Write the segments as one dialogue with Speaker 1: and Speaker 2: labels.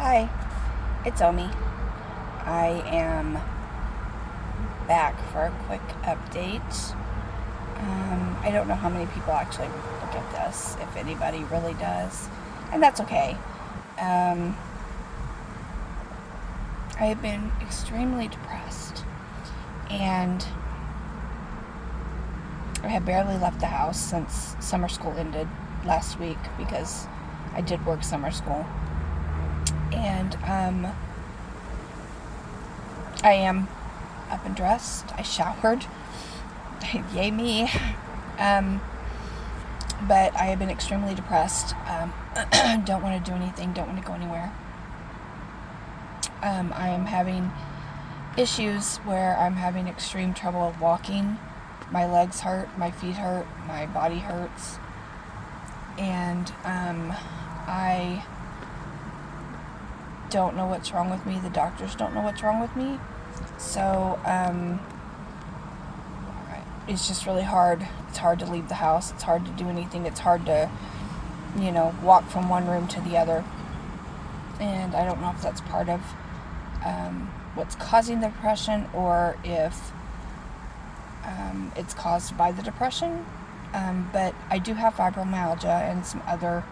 Speaker 1: Hi, it's Omi. I am back for a quick update. I don't know how many people actually look at this, if anybody really does, and that's okay. I have been extremely depressed, and I have barely left the house since summer school ended last week because I did work summer school. And I am up and dressed. I showered. Yay me. But I have been extremely depressed. Don't want to do anything. Don't want to go anywhere. I am having issues where I'm having extreme trouble walking. My legs hurt. My feet hurt. My body hurts. And I don't know what's wrong with me. The doctors don't know what's wrong with me. So, it's just really hard. It's hard to leave the house. It's hard to do anything. It's hard to, walk from one room to the other. And I don't know if that's part of what's causing the depression or if it's caused by the depression. But I do have fibromyalgia and some other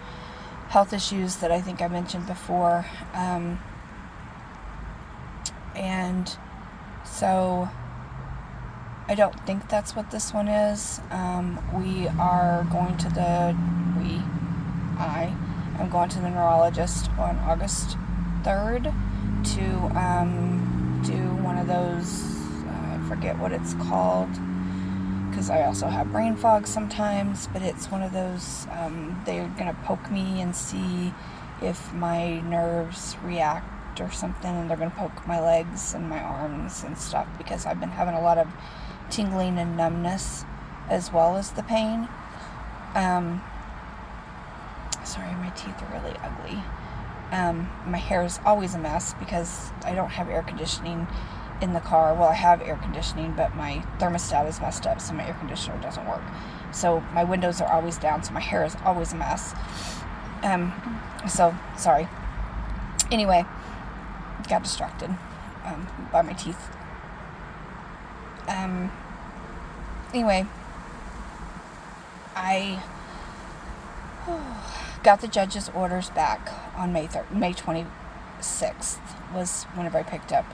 Speaker 1: health issues that I think I mentioned before. And so I don't think that's what this one is. I am going to the neurologist on August 3rd to do one of those, I forget what it's called, because I also have brain fog sometimes, but it's one of those, they're going to poke me and see if my nerves react or something, and they're going to poke my legs and my arms and stuff, because I've been having a lot of tingling and numbness as well as the pain. Sorry, my teeth are really ugly. My hair is always a mess because I don't have air conditioning in the car. Well, I have air conditioning, but my thermostat is messed up, so my air conditioner doesn't work. So my windows are always down, so my hair is always a mess. So, sorry. Anyway, got distracted by my teeth. Anyway, I got the judge's orders back on May 26th was whenever I picked up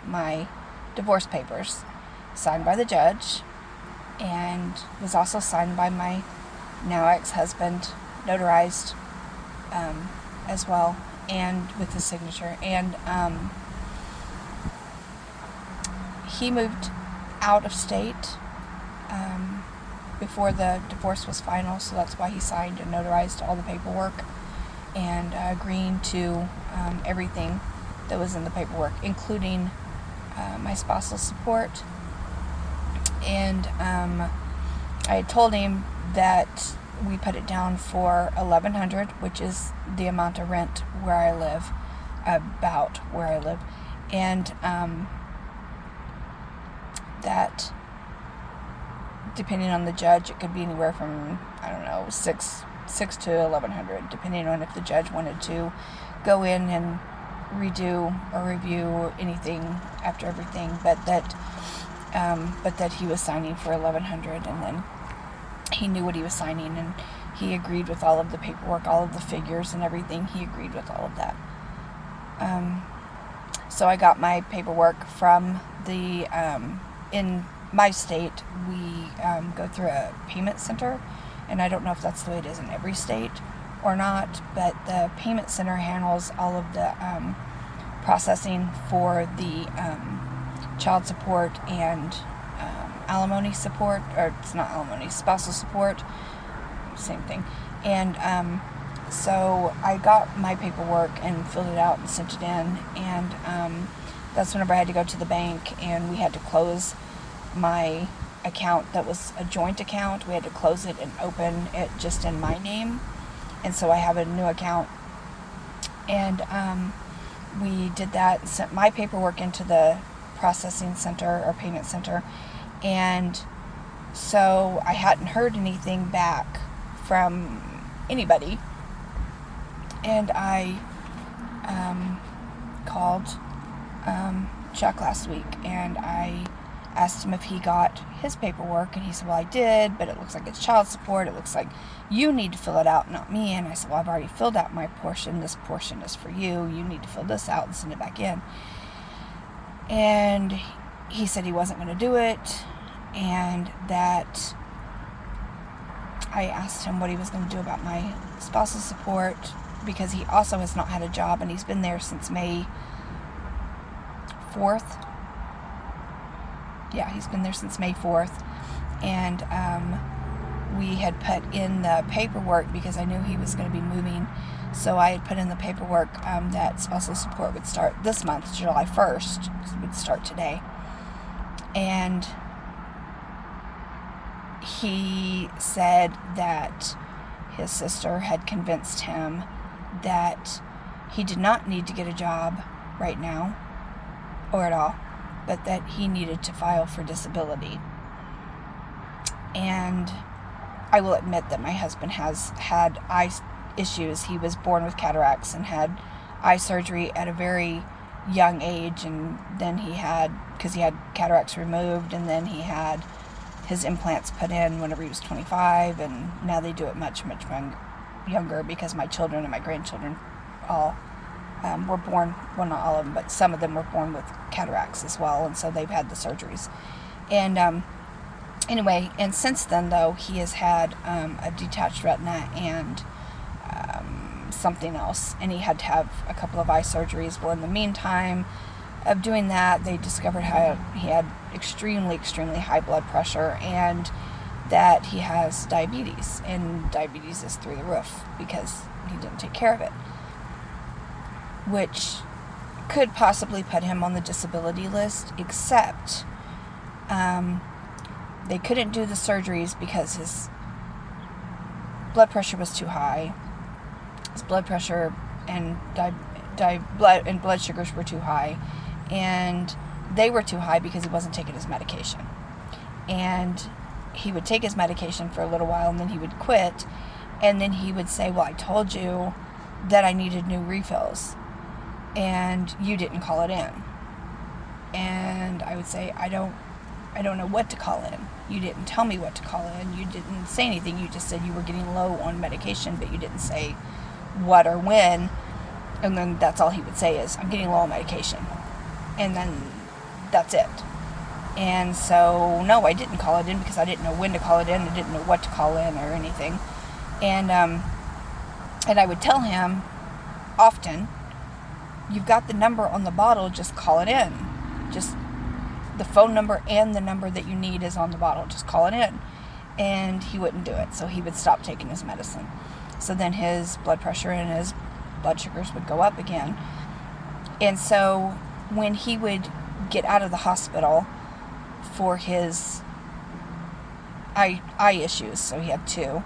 Speaker 1: my divorce papers, signed by the judge, and was also signed by my now ex-husband, notarized as well, and with his signature. And he moved out of state before the divorce was final, so that's why he signed and notarized all the paperwork and agreeing to everything that was in the paperwork, including my spousal support. And I had told him that we put it down for $1,100, which is the amount of rent where I live, about where I live, and that depending on the judge, it could be anywhere from, I don't know, $600 to $1,100, depending on if the judge wanted to go in and redo or review anything after everything, but that he was signing for $1,100, and then he knew what he was signing, and he agreed with all of the paperwork, all of the figures and everything. He agreed with all of that. So I got my paperwork from the in my state, we go through a payment center, and I don't know if that's the way it is in every state or not, but the payment center handles all of the processing for the child support and alimony support, or it's not alimony, spousal support, same thing. And so I got my paperwork and filled it out and sent it in, and that's whenever I had to go to the bank, and we had to close my account that was a joint account. We had to close it and open it just in my name, and so I have a new account. And we did that, sent my paperwork into the processing center or payment center, and so I hadn't heard anything back from anybody, and I called Chuck last week, and I asked him if he got his paperwork, and he said, well, I did, but it looks like it's child support. It looks like you need to fill it out, not me. And I said, well, I've already filled out my portion. This portion is for you. You need to fill this out and send it back in. And he said he wasn't going to do it, and that I asked him what he was going to do about my spousal support, because he also has not had a job, and he's been there since May 4th. Yeah, he's been there since May 4th. And we had put in the paperwork, because I knew he was going to be moving. So I had put in the paperwork that spousal support would start this month, July 1st. It would start today. And he said that his sister had convinced him that he did not need to get a job right now, or at all, but that he needed to file for disability. And I will admit that my husband has had eye issues. He was born with cataracts and had eye surgery at a very young age, and then because he had cataracts removed, and then he had his implants put in whenever he was 25, and now they do it much, much younger, because my children and my grandchildren all were born, well, not all of them, but some of them were born with cataracts as well, and so they've had the surgeries. And anyway, and since then, though, he has had a detached retina and something else, and he had to have a couple of eye surgeries. Well, in the meantime of doing that, they discovered how he had extremely high blood pressure, and that he has diabetes, and diabetes is through the roof because he didn't take care of it, which could possibly put him on the disability list, except they couldn't do the surgeries because his blood pressure was too high. His blood pressure and blood sugars were too high, and they were too high because he wasn't taking his medication. And he would take his medication for a little while, and then he would quit, and then he would say, well, I told you that I needed new refills, and you didn't call it in. And I would say, I don't know what to call in. You didn't tell me what to call in. You didn't say anything. You just said you were getting low on medication, but you didn't say what or when. And then that's all he would say is, I'm getting low on medication. And then that's it. And so, no, I didn't call it in because I didn't know when to call it in. I didn't know what to call in or anything. And I would tell him often, you've got the number on the bottle, just call it in. Just the phone number and the number that you need is on the bottle. Just call it in. And he wouldn't do it. So he would stop taking his medicine. So then his blood pressure and his blood sugars would go up again. And so when he would get out of the hospital for his eye issues, so he had two,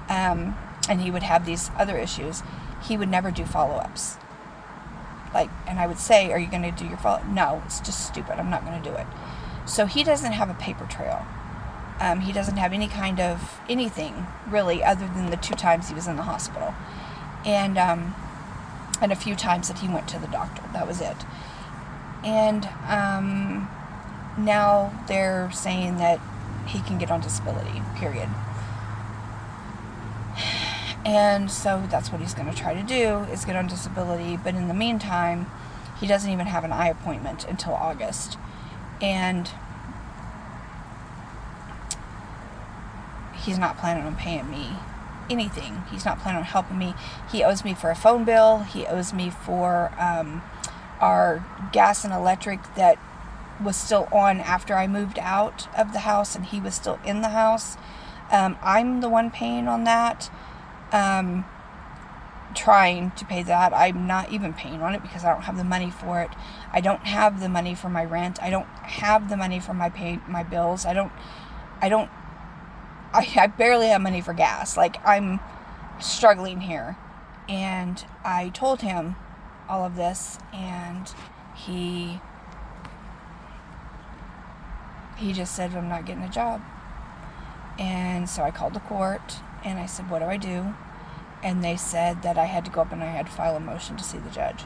Speaker 1: and he would have these other issues, he would never do follow-ups. And I would say, are you going to do your follow-up? No, it's just stupid. I'm not going to do it. So he doesn't have a paper trail. He doesn't have any kind of anything, really, other than the 2 times he was in the hospital. And a few times that he went to the doctor. That was it. And now they're saying that he can get on disability, period. And so that's what he's going to try to do, is get on disability. But in the meantime, he doesn't even have an eye appointment until August. And he's not planning on paying me anything. He's not planning on helping me. He owes me for a phone bill. He owes me for our gas and electric that was still on after I moved out of the house and he was still in the house. I'm the one paying on that. Trying to pay that. I'm not even paying on it because I don't have the money for it. I don't have the money for my rent. I don't have the money for my bills. I barely have money for gas. I'm struggling here. And I told him all of this, and he just said, I'm not getting a job. And so I called the court, and I said, what do I do? And they said that I had to go up and I had to file a motion to see the judge.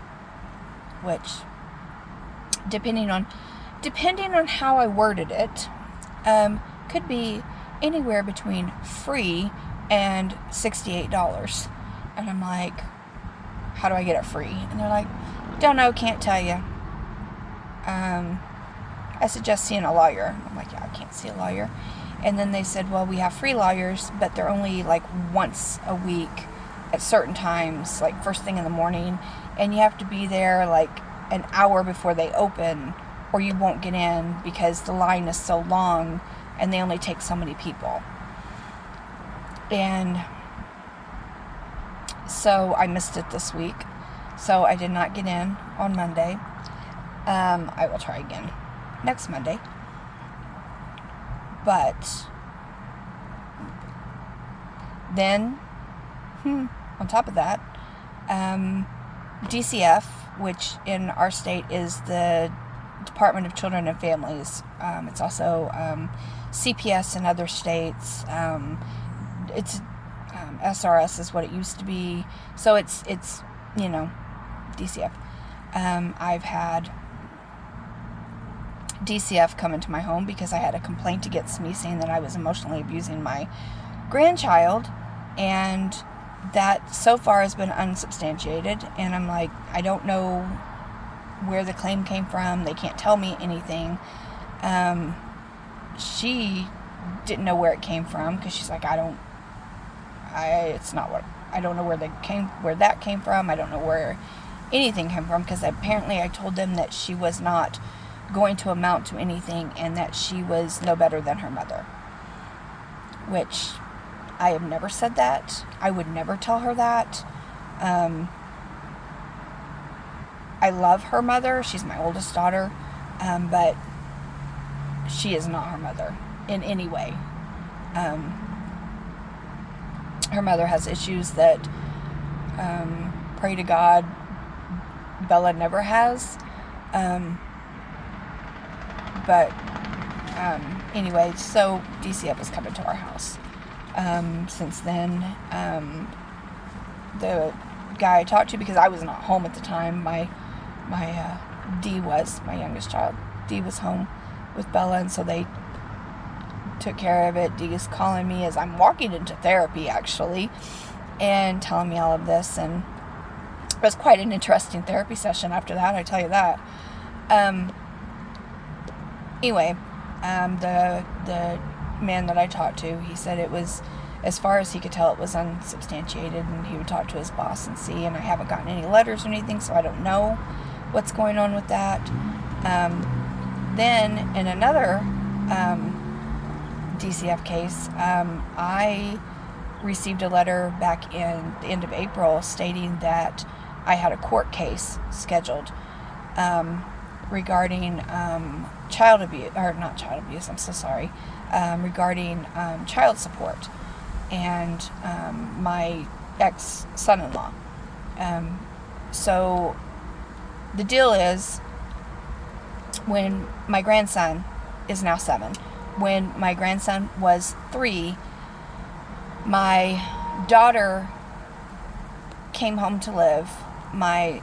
Speaker 1: which, depending on how I worded it, could be anywhere between free and $68. And I'm like, how do I get it free? And they're like, don't know, can't tell you. I suggest seeing a lawyer. I'm like, yeah, I can't see a lawyer. And then they said, well, we have free lawyers, but they're only like once a week at certain times, like first thing in the morning. And you have to be there like an hour before they open, or you won't get in because the line is so long and they only take so many people. And so I missed it this week. So I did not get in on Monday. I will try again next Monday. But then, on top of that, DCF, which in our state is the Department of Children and Families. It's also CPS in other states. It's SRS is what it used to be. So it's DCF. I've had DCF come into my home because I had a complaint against me saying that I was emotionally abusing my grandchild, and that so far has been unsubstantiated. And I'm like, I don't know where the claim came from. They can't tell me anything. She didn't know where it came from because she's like, I don't know where that came from. I don't know where anything came from, because apparently I told them that she was not going to amount to anything and that she was no better than her mother, which I have never said that. I would never tell her that. I love her mother. She's my oldest daughter, but she is not her mother in any way. Her mother has issues that, pray to God, Bella never has. Anyway, so DCF has come into our house. Since then, the guy I talked to, because I was not home at the time, my youngest child, D was home with Bella, and so they took care of it. D is calling me as I'm walking into therapy, actually, and telling me all of this, and it was quite an interesting therapy session after that, I tell you that. Anyway, the man that I talked to, he said it was, as far as he could tell, it was unsubstantiated, and he would talk to his boss and see, and I haven't gotten any letters or anything, so I don't know what's going on with that. Then, in another DCF case, I received a letter back in the end of April stating that I had a court case scheduled regarding child abuse, or not child abuse, I'm so sorry, regarding child support and my ex-son-in-law. So the deal is, when my grandson is now 7, when my grandson was 3, my daughter came home to live. My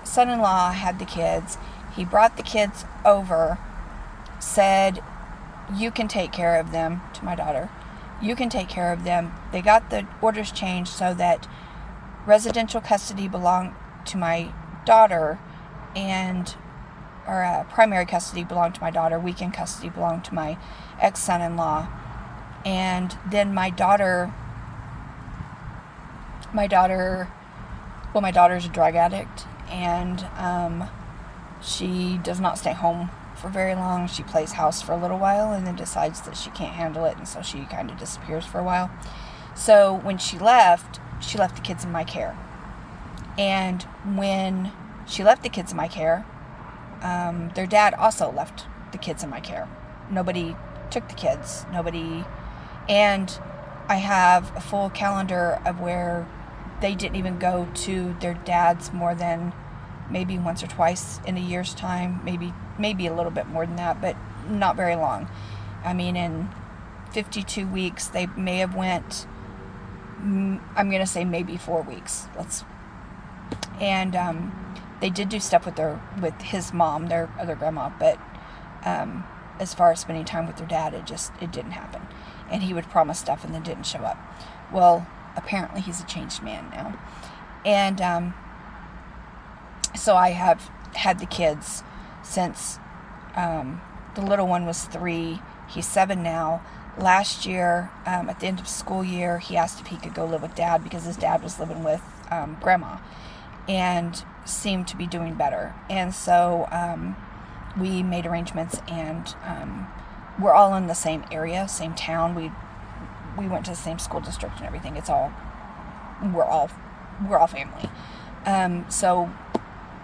Speaker 1: son-in-law had the kids. He brought the kids over, said, you can take care of them, to my daughter. You can take care of them. They got the orders changed so that residential custody belonged to my daughter, or primary custody belonged to my daughter. Weekend custody belonged to my ex-son-in-law. And then my daughter's a drug addict, and she does not stay home for very long. She plays house for a little while and then decides that she can't handle it, and so she kind of disappears for a while. So when she left the kids in my care. And when she left the kids in my care, their dad also left the kids in my care. Nobody took the kids. And I have a full calendar of where they didn't even go to their dad's more than maybe once or twice in a year's time, maybe a little bit more than that, but not very long. I mean, in 52 weeks, they may have went, I'm going to say maybe 4 weeks. And They did do stuff with his mom, their other grandma, but as far as spending time with their dad, it didn't happen. And he would promise stuff and then didn't show up. Well, apparently he's a changed man now. And so I have had the kids since the little one was 3. He's 7 now. Last year, at the end of school year, he asked if he could go live with Dad because his dad was living with Grandma and seemed to be doing better. And so we made arrangements, and we're all in the same area, same town. We went to the same school district and everything. We're all family. So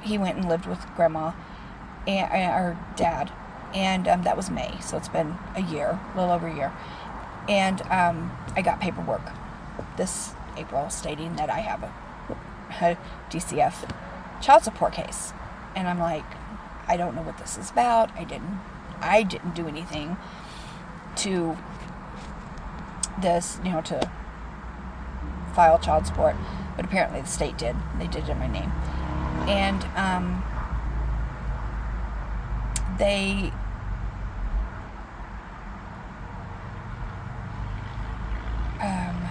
Speaker 1: he went and lived with Grandma and our dad. And that was May, so it's been a little over a year. And I got paperwork this April stating that I have a DCF child support case. And I'm like, I don't know what this is about. I didn't do anything to this, to file child support. But apparently the state did. They did it in my name. And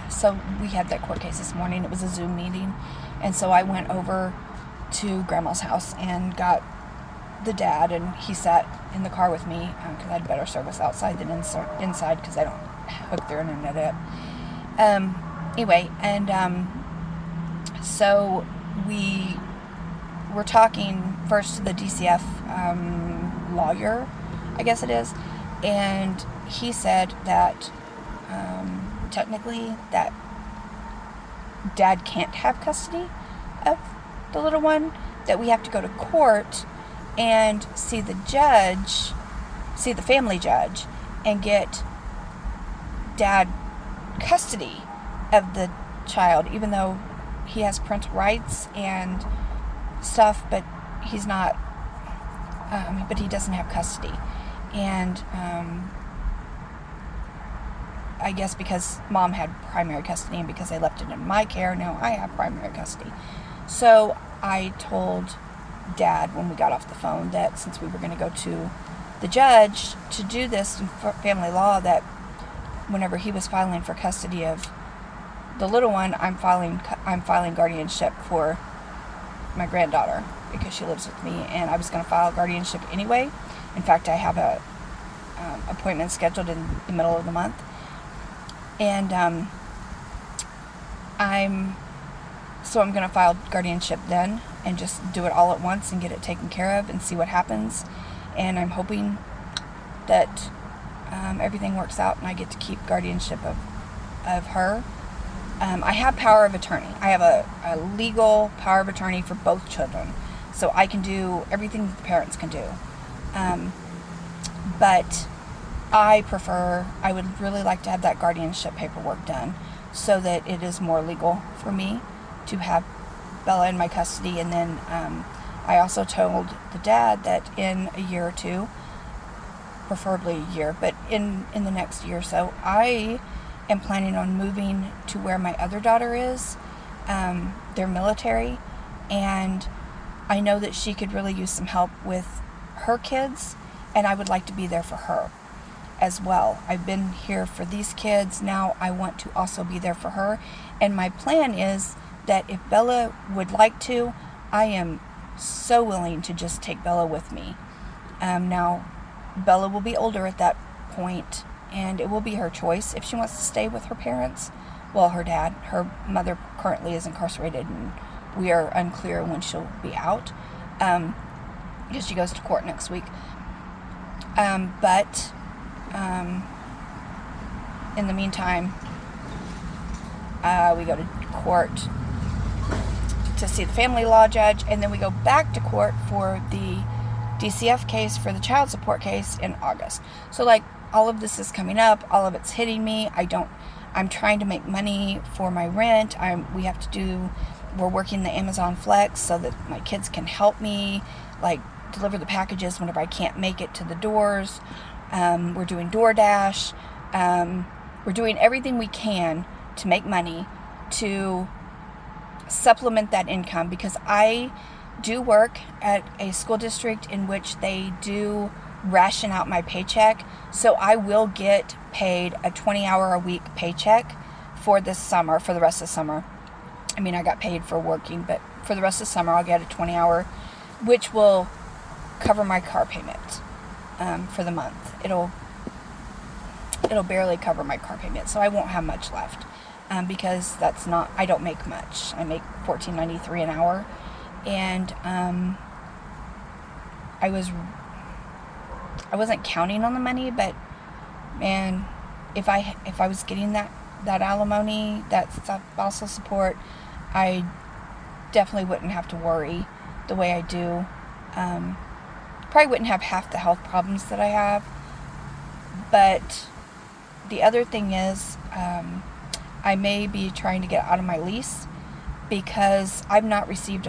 Speaker 1: so we had that court case this morning. It was a Zoom meeting. And so I went over to Grandma's house and got the dad, and he sat in the car with me because I had better service outside than inside because I don't hook their internet up. Anyway, and so we were talking first to the DCF lawyer, I guess it is, and he said that technically that Dad can't have custody of the little one, that we have to go to court and see the family judge, and get Dad custody of the child, even though he has parental rights and stuff, but he's not, but he doesn't have custody. And I guess because Mom had primary custody and because I left it in my care, now I have primary custody. So I told Dad when we got off the phone that since we were going to go to the judge to do this in family law, that whenever he was filing for custody of the little one, I'm filing guardianship for my granddaughter because she lives with me, and I was going to file guardianship anyway. In fact, I have a appointment scheduled in the middle of the month. And I'm going to file guardianship then and just do it all at once and get it taken care of and see what happens. And I'm hoping that everything works out and I get to keep guardianship of her. I have power of attorney. I have a legal power of attorney for both children. So I can do everything that the parents can do. But I would really like to have that guardianship paperwork done so that it is more legal for me to have Bella in my custody. And then I also told the dad that in a year or two, preferably a year, but in the next year or so, I am planning on moving to where my other daughter is. They're military, and I know that she could really use some help with her kids, and I would like to be there for her as well. I've been here for these kids. Now I want to also be there for her. And my plan is that if Bella would like to, I am so willing to just take Bella with me. Now, Bella will be older at that point, and it will be her choice if she wants to stay with her parents. Well, her mother currently is incarcerated, and we are unclear when she'll be out, because she goes to court next week. But in the meantime, we go to court to see the family law judge, and then we go back to court for the DCF case, for the child support case in August. So all of this is coming up, all of it's hitting me. I'm trying to make money for my rent. We're working the Amazon Flex so that my kids can help me deliver the packages whenever I can't make it to the doors. We're doing DoorDash. We're doing everything we can to make money to supplement that income, because I do work at a school district in which they do ration out my paycheck, so I will get paid a 20-hour-a-week paycheck for this summer, for the rest of the summer. I mean, I got paid for working, but for the rest of the summer, I'll get a 20-hour, which will cover my car payment for the month. It'll barely cover my car payment, so I won't have much left because I don't make much. I make $14.93 an hour, and I wasn't counting on the money, but man, if I was getting that alimony, that spousal support, I definitely wouldn't have to worry the way I do. Probably wouldn't have half the health problems that I have. But the other thing is, I may be trying to get out of my lease because I've not received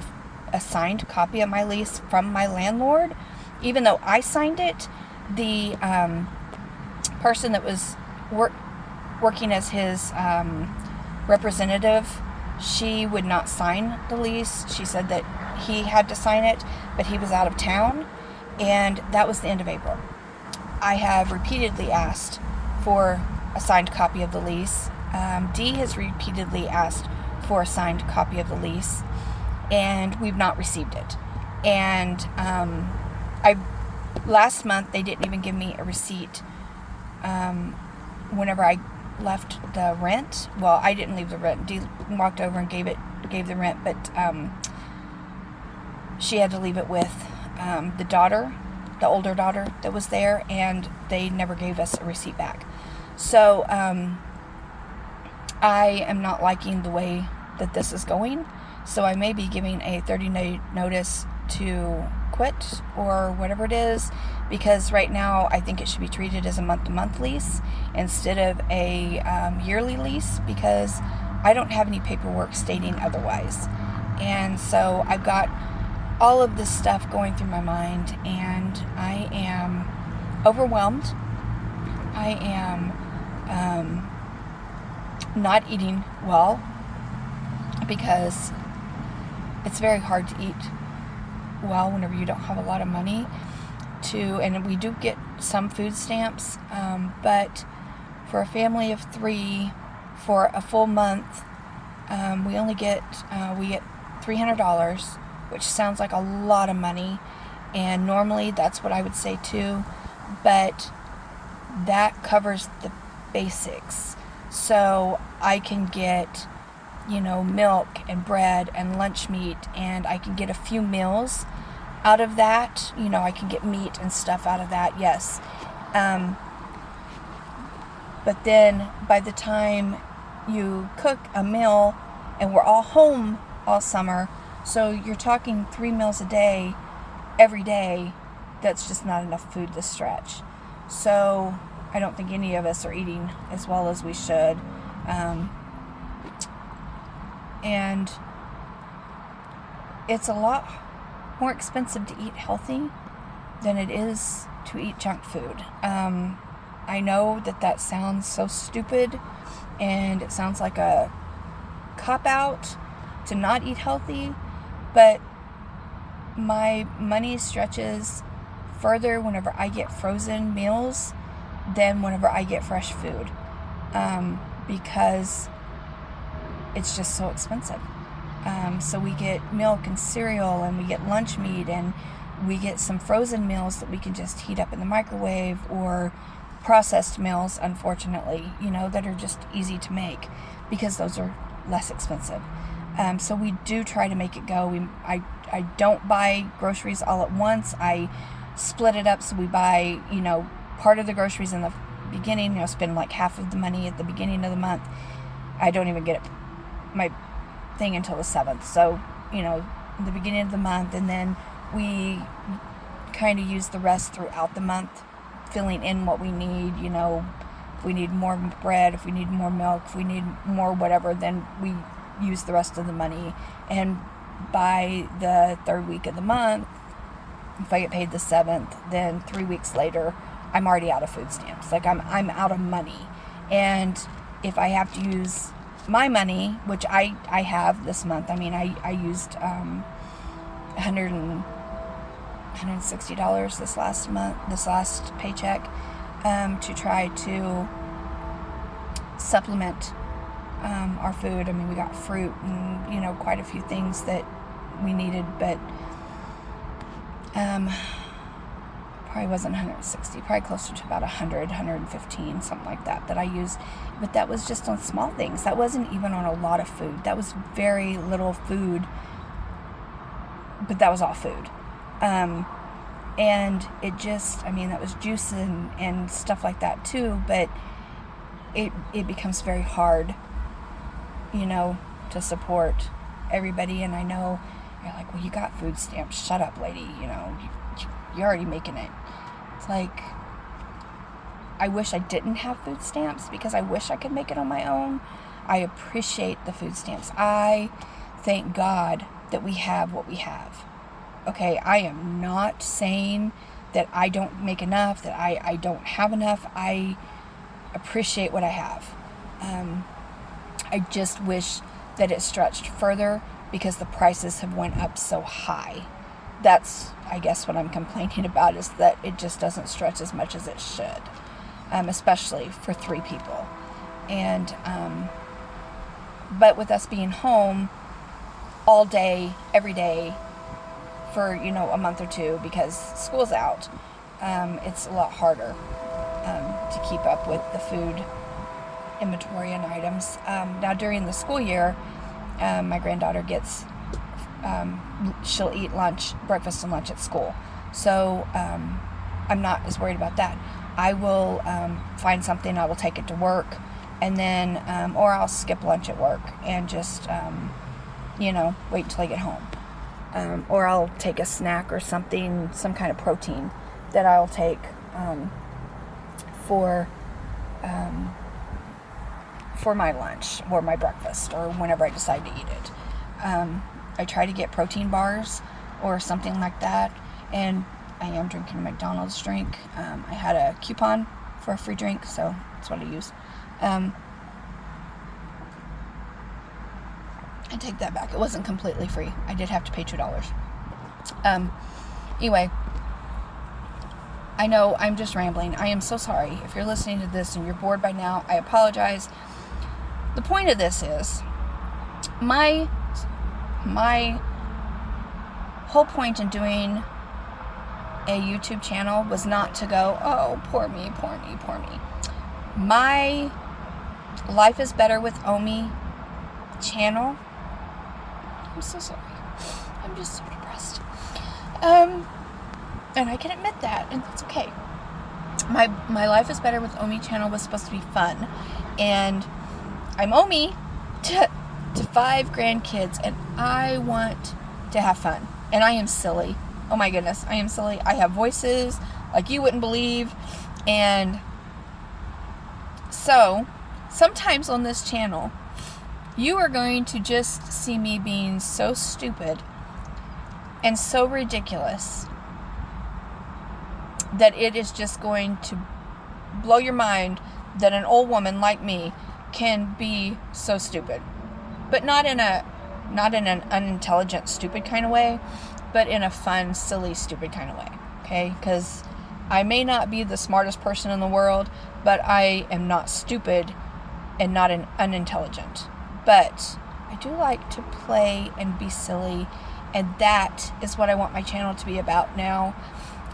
Speaker 1: a signed copy of my lease from my landlord. Even though I signed it, the person that was working as his representative, she would not sign the lease. She said that he had to sign it, but he was out of town, and that was the end of April. I have repeatedly asked for a signed copy of the lease. Dee has repeatedly asked for a signed copy of the lease, and we've not received it. And last month they didn't even give me a receipt whenever I left the rent. Well, I didn't leave the rent. Dee walked over and gave the rent, but she had to leave it with the older daughter that was there, and they never gave us a receipt back. So I am not liking the way that this is going, so I may be giving a 30-day notice to quit or whatever it is, because right now I think it should be treated as a month-to-month lease instead of a yearly lease, because I don't have any paperwork stating otherwise. And so I've got all of this stuff going through my mind, and I am overwhelmed. I am not eating well because it's very hard to eat well whenever you don't have a lot of money and we do get some food stamps, but for a family of 3 for a full month, we get $300, which sounds like a lot of money, and normally that's what I would say too, but that covers the basics. So I can get, milk and bread and lunch meat, and I can get a few meals out of that. I can get meat and stuff out of that, yes. But then by the time you cook a meal, and we're all home all summer, so you're talking 3 meals a day, every day, that's just not enough food to stretch. So I don't think any of us are eating as well as we should. And it's a lot more expensive to eat healthy than it is to eat junk food. I know that sounds so stupid, and it sounds like a cop-out to not eat healthy, but my money stretches further whenever I get frozen meals than whenever I get fresh food, because it's just so expensive. So we get milk and cereal, and we get lunch meat, and we get some frozen meals that we can just heat up in the microwave, or processed meals, unfortunately, that are just easy to make because those are less expensive. So we do try to make it go. I don't buy groceries all at once. I split it up, so we buy, part of the groceries in the beginning, spend like half of the money at the beginning of the month. I don't even get my thing until the 7th. So, in the beginning of the month, and then we kind of use the rest throughout the month, filling in what we need. If we need more bread, if we need more milk, if we need more whatever, then we use the rest of the money. And by the 3rd week of the month, if I get paid the 7th, then 3 weeks later, I'm already out of food stamps. Like I'm out of money. And if I have to use my money, which I have this month, I used $160 this last paycheck, to try to supplement our food. I mean, we got fruit and, quite a few things that we needed, but probably wasn't 160, probably closer to about 100, 115, something like that I used. But that was just on small things. That wasn't even on a lot of food. That was very little food, but that was all food. And it just, that was juice and stuff like that too, but it becomes very hard, to support everybody. And I know you're like, well, you got food stamps. Shut up, lady. You're already making it. It's like, I wish I didn't have food stamps because I wish I could make it on my own. I appreciate the food stamps. I thank God that we have what we have. Okay, I am not saying that I don't make enough, that I don't have enough. I appreciate what I have. I just wish that it stretched further because the prices have went up so high. That's, I guess, what I'm complaining about, is that it just doesn't stretch as much as it should, especially for 3 people. And, but with us being home all day, every day, for, a month or 2 because school's out, it's a lot harder to keep up with the food inventory and items. Now during the school year, my granddaughter gets, she'll eat breakfast and lunch at school. So I'm not as worried about that. I will find something, I will take it to work, and then, or I'll skip lunch at work and just, wait until I get home. Or I'll take a snack or something, some kind of protein that I'll take for my lunch or my breakfast or whenever I decide to eat it. I try to get protein bars or something like that, and I am drinking a McDonald's drink. I had a coupon for a free drink, so that's what I use. I take that back. It wasn't completely free. I did have to pay $2. Anyway, I know I'm just rambling. I am so sorry. If you're listening to this and you're bored by now, I apologize. The point of this is, my whole point in doing a YouTube channel was not to go, oh, poor me. My Life is Better with Omi channel, I'm so sorry. I'm just so depressed. And I can admit that, and that's okay. My Life is Better with Omi channel was supposed to be fun, and I'm Omi to 5 grandkids, and I want to have fun, and I am silly. Oh my goodness, I am silly. I have voices like you wouldn't believe, and so sometimes on this channel, you are going to just see me being so stupid and so ridiculous that it is just going to blow your mind that an old woman like me can be so stupid. But not in an unintelligent, stupid kind of way, but in a fun, silly, stupid kind of way. Okay? Because I may not be the smartest person in the world, but I am not stupid and not unintelligent. But I do like to play and be silly, and that is what I want my channel to be about now.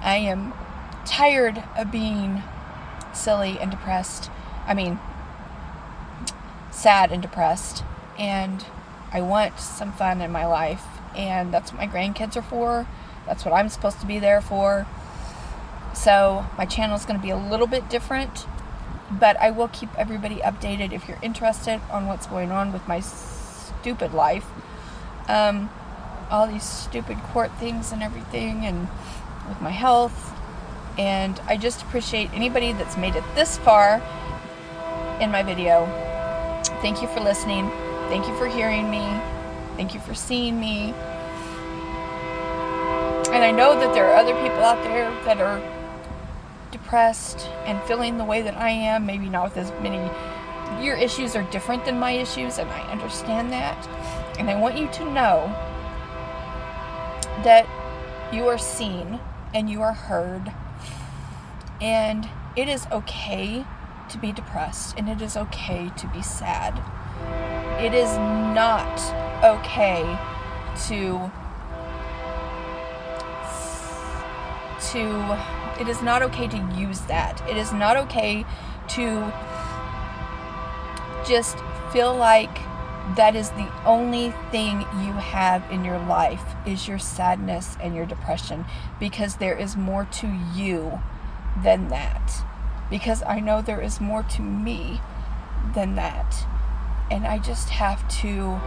Speaker 1: I am tired of being silly and depressed. Sad and depressed, and I want some fun in my life, and that's what my grandkids are for. That's what I'm supposed to be there for. So my channel is going to be a little bit different, but I will keep everybody updated if you're interested on what's going on with my stupid life. All these stupid court things and everything, and with my health. And I just appreciate anybody that's made it this far in my video. Thank you for listening. Thank you for hearing me. Thank you for seeing me. And I know that there are other people out there that are depressed and feeling the way that I am, maybe not with as many. Your issues are different than my issues, and I understand that. And I want you to know that you are seen and you are heard, and it is okay to be depressed, and it is okay to be sad. It is not okay it is not okay to use that. It is not okay to just feel like that is the only thing you have in your life is your sadness and your depression, because there is more to you than that. Because I know there is more to me than that. And I just have to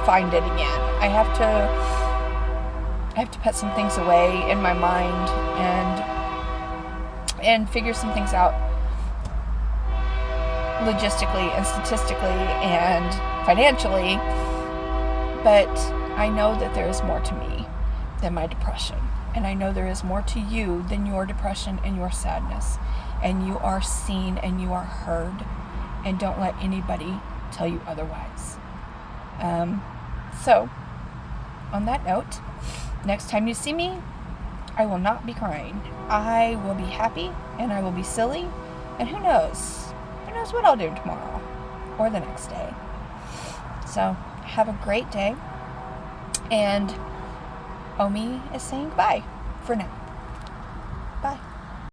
Speaker 1: find it again. I have to put some things away in my mind and figure some things out logistically and statistically and financially. But I know that there is more to me than my depression. And I know there is more to you than your depression and your sadness. And you are seen and you are heard. And don't let anybody tell you otherwise. So, on that note, next time you see me, I will not be crying. I will be happy and I will be silly. And who knows? Who knows what I'll do tomorrow or the next day. So, have a great day. And Omi is saying goodbye for now.